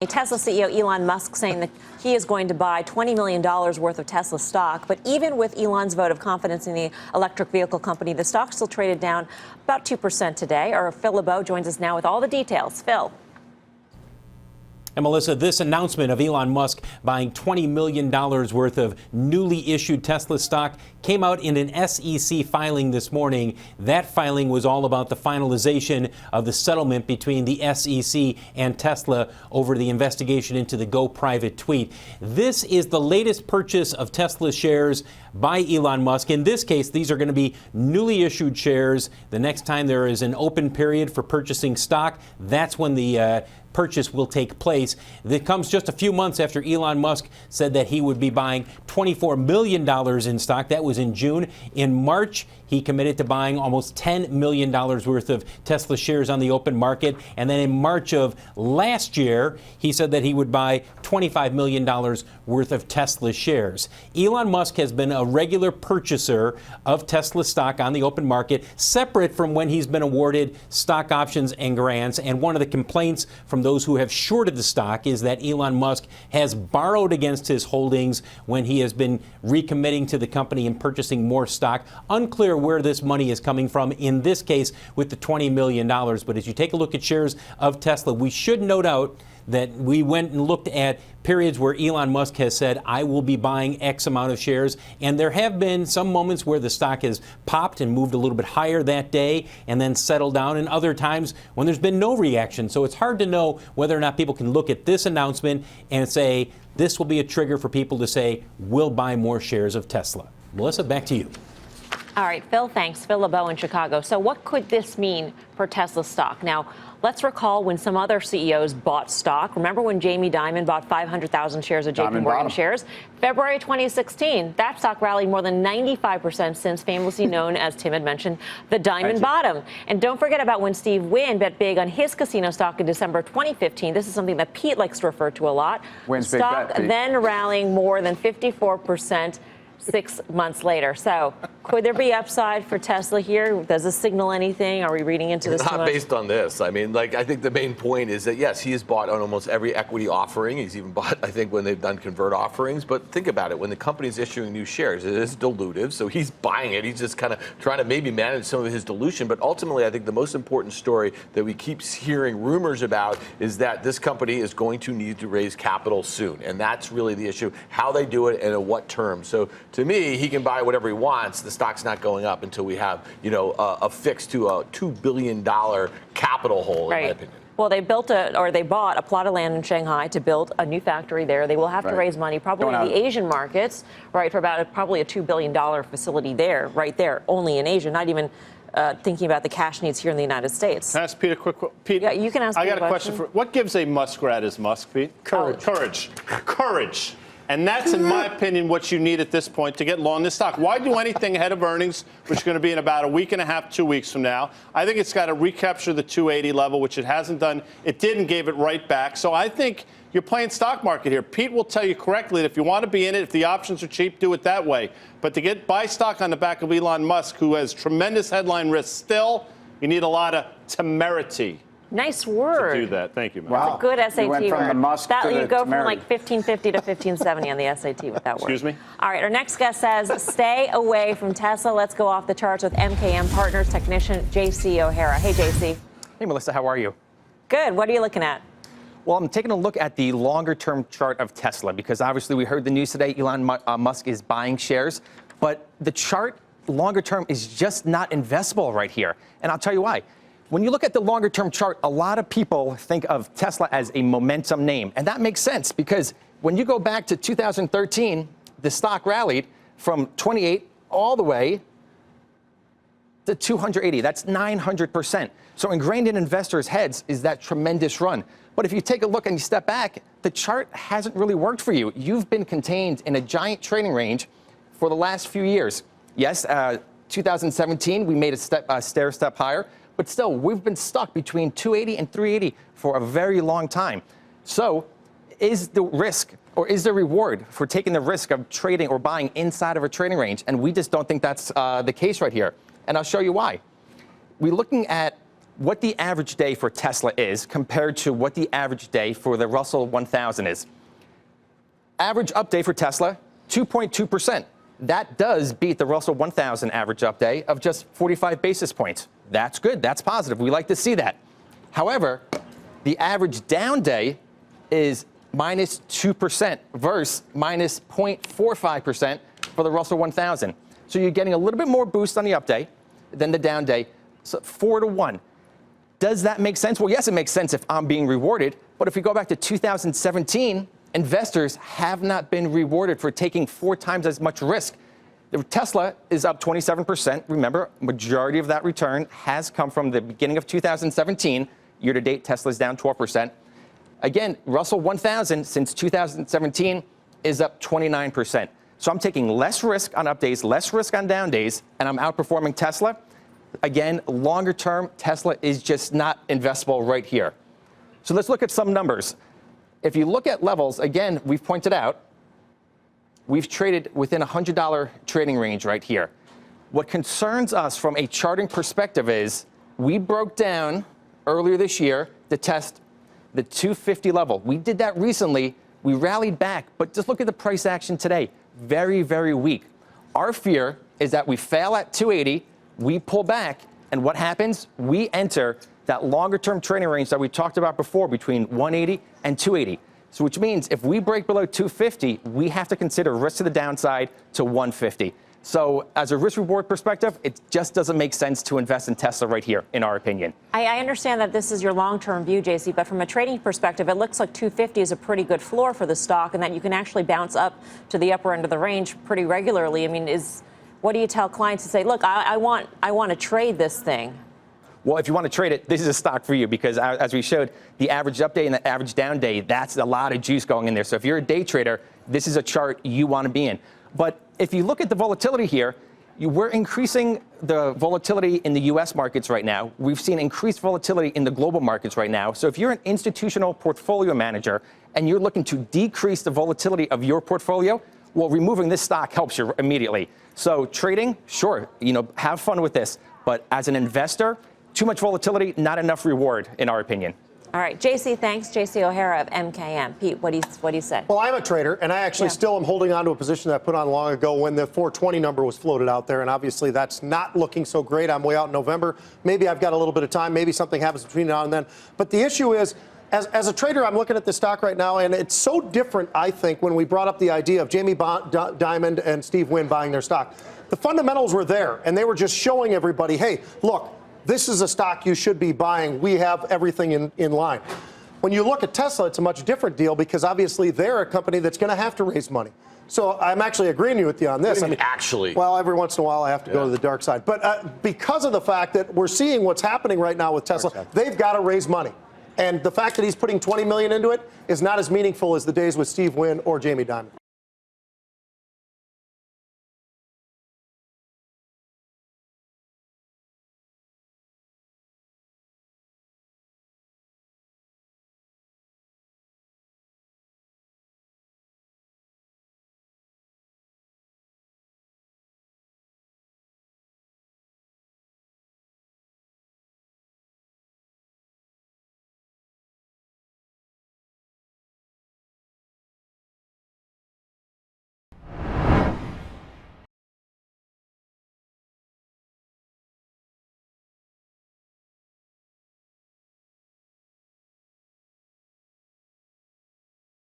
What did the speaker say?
Tesla CEO Elon Musk saying that he is going to buy $20 million worth of Tesla stock. But even with Elon's vote of confidence in the electric vehicle company, the stock still traded down about 2% today. Our Phil LeBeau joins us now with all the details. Phil. And Melissa, this announcement of Elon Musk buying $20 million worth of newly issued Tesla stock came out in an SEC filing this morning. That filing was all about the finalization of the settlement between the SEC and Tesla over the investigation into the Go Private tweet. This is the latest purchase of Tesla shares by Elon Musk. In this case, these are going to be newly issued shares. The next time there is an open period for purchasing stock, that's when the purchase will take place. It comes just a few months after Elon Musk said that he would be buying $24 million in stock. That was in June. In March, he committed to buying almost $10 million worth of Tesla shares on the open market. And then in March of last year, he said that he would buy $25 million worth of Tesla shares. Elon Musk has been a regular purchaser of Tesla stock on the open market, separate from when he's been awarded stock options and grants. And one of the complaints from those who have shorted the stock is that Elon Musk has borrowed against his holdings when he has been recommitting to the company and purchasing more stock. Unclear where this money is coming from in this case with the $20 million. But as you take a look at shares of Tesla, we should note out that we went and looked at periods where Elon Musk has said, I will be buying X amount of shares. And there have been some moments where the stock has popped and moved a little bit higher that day and then settled down, and other times when there's been no reaction. So it's hard to know whether or not people can look at this announcement and say, this will be a trigger for people to say, we'll buy more shares of Tesla. Melissa, back to you. All right, Phil, thanks. Phil LeBeau in Chicago. So what could this mean for Tesla stock? Now, let's recall when some other CEOs bought stock. Remember when Jamie Dimon bought 500,000 shares of JP Morgan shares? February 2016, that stock rallied more than 95% since, famously known, as Tim had mentioned, the diamond bottom. And don't forget about when Steve Wynn bet big on his casino stock in December 2015. This is something that Pete likes to refer to a lot. Stock then rallying more than 54%. 6 months later. So could there be upside for Tesla here? Does this signal anything? Are we reading into this too much? Not based on this. I mean, I think the main point is that, yes, he has bought on almost every equity offering. He's even bought, I think, when they've done convert offerings. But think about it. When the company's issuing new shares, it is dilutive. So he's buying it. He's just kind of trying to maybe manage some of his dilution. But ultimately, I think the most important story that we keep hearing rumors about is that this company is going to need to raise capital soon. And that's really the issue, how they do it and at what terms. So to me, he can buy whatever he wants. The stock's not going up until we have, a fix to a $2 billion capital hole, in my opinion. Well, they bought a plot of land in Shanghai to build a new factory there. They will have to raise money, probably in the Asian markets, right, for about probably a $2 billion facility there, right there, only in Asia, not even thinking about the cash needs here in the United States. Can I ask Pete a quick Pete, yeah, you can ask I got a question for what gives a muskrat his musk, Pete? Courage. Courage. And that's, in my opinion, what you need at this point to get long this stock. Why do anything ahead of earnings, which is going to be in about a week and a half, 2 weeks from now? I think it's got to recapture the 280 level, which it hasn't done. It didn't, gave it right back. So I think you're playing stock market here. Pete will tell you correctly that if you want to be in it, if the options are cheap, do it that way. But to buy stock on the back of Elon Musk, who has tremendous headline risk still, you need a lot of temerity. Nice word. To do that. Thank you, man. Wow. It's a good SAT you went from word. The Musk to you the go temerity. from like 1550 to 1570 on the SAT with that word. Excuse me? All right, our next guest says, stay away from Tesla. Let's go off the charts with MKM Partners technician J.C. O'Hara. Hey, J.C. Hey, Melissa, how are you? Good. What are you looking at? Well, I'm taking a look at the longer-term chart of Tesla because obviously we heard the news today, Elon Musk is buying shares, but the chart longer term is just not investable right here. And I'll tell you why. When you look at the longer-term chart, a lot of people think of Tesla as a momentum name. And that makes sense because when you go back to 2013, the stock rallied from 28 all the way to 280. That's 900%. So ingrained in investors' heads is that tremendous run. But if you take a look and you step back, the chart hasn't really worked for you. You've been contained in a giant trading range for the last few years. Yes, 2017, we made a stair step higher. But still, we've been stuck between 280 and 380 for a very long time. So is the risk or is the reward for taking the risk of trading or buying inside of a trading range? And we just don't think that's the case right here. And I'll show you why. We're looking at what the average day for Tesla is compared to what the average day for the Russell 1000 is. Average up day for Tesla, 2.2%. That does beat the Russell 1000 average up day of just 45 basis points. That's good. That's positive. We like to see that. However, the average down day is minus 2% versus minus 0.45% for the Russell 1000. So you're getting a little bit more boost on the up day than the down day. So 4-to-1. Does that make sense? Well, yes, it makes sense if I'm being rewarded. But if we go back to 2017, investors have not been rewarded for taking 4 times as much risk. Tesla is up 27%. Remember, majority of that return has come from the beginning of 2017. Year to date, Tesla is down 12%. Again, Russell 1000 since 2017 is up 29%. So I'm taking less risk on up days, less risk on down days, and I'm outperforming Tesla. Again, longer term, Tesla is just not investable right here. So let's look at some numbers. If you look at levels, again, we've pointed out, we've traded within a $100 trading range right here. What concerns us from a charting perspective is we broke down earlier this year to test the 250 level. We did that recently. We rallied back, but just look at the price action today. Very, very weak. Our fear is that we fail at 280, we pull back, and what happens? We enter that longer-term trading range that we talked about before between 180 and 280. So which means if we break below 250, we have to consider risk to the downside to 150. So as a risk-reward perspective, it just doesn't make sense to invest in Tesla right here, in our opinion. I understand that this is your long-term view, JC, but from a trading perspective, it looks like 250 is a pretty good floor for the stock and that you can actually bounce up to the upper end of the range pretty regularly. I mean, what do you tell clients to say, look, I want to trade this thing? Well, if you want to trade it, this is a stock for you because as we showed, the average up day and the average down day, that's a lot of juice going in there. So if you're a day trader, this is a chart you want to be in. But if you look at the volatility here, we're increasing the volatility in the U.S. markets right now. We've seen increased volatility in the global markets right now. So if you're an institutional portfolio manager and you're looking to decrease the volatility of your portfolio, well, removing this stock helps you immediately. So trading, sure, have fun with this. But as an investor, too much volatility, not enough reward, in our opinion. All right, JC, thanks. JC O'Hara of MKM. Pete, what do you say? Well, I'm a trader, and I actually still am holding on to a position that I put on long ago when the 420 number was floated out there, and obviously that's not looking so great. I'm way out in November. Maybe I've got a little bit of time. Maybe something happens between now and then. But the issue is, as a trader, I'm looking at this stock right now, and it's so different, I think, when we brought up the idea of Jamie Dimon and Steve Wynn buying their stock. The fundamentals were there, and they were just showing everybody, hey, look, this is a stock you should be buying. We have everything in line. When you look at Tesla, it's a much different deal because obviously they're a company that's going to have to raise money. So I'm actually agreeing with you on this. Actually. Well, every once in a while I have to go to the dark side. But because of the fact that we're seeing what's happening right now with Tesla, they've got to raise money. And the fact that he's putting $20 million into it is not as meaningful as the days with Steve Wynn or Jamie Dimon.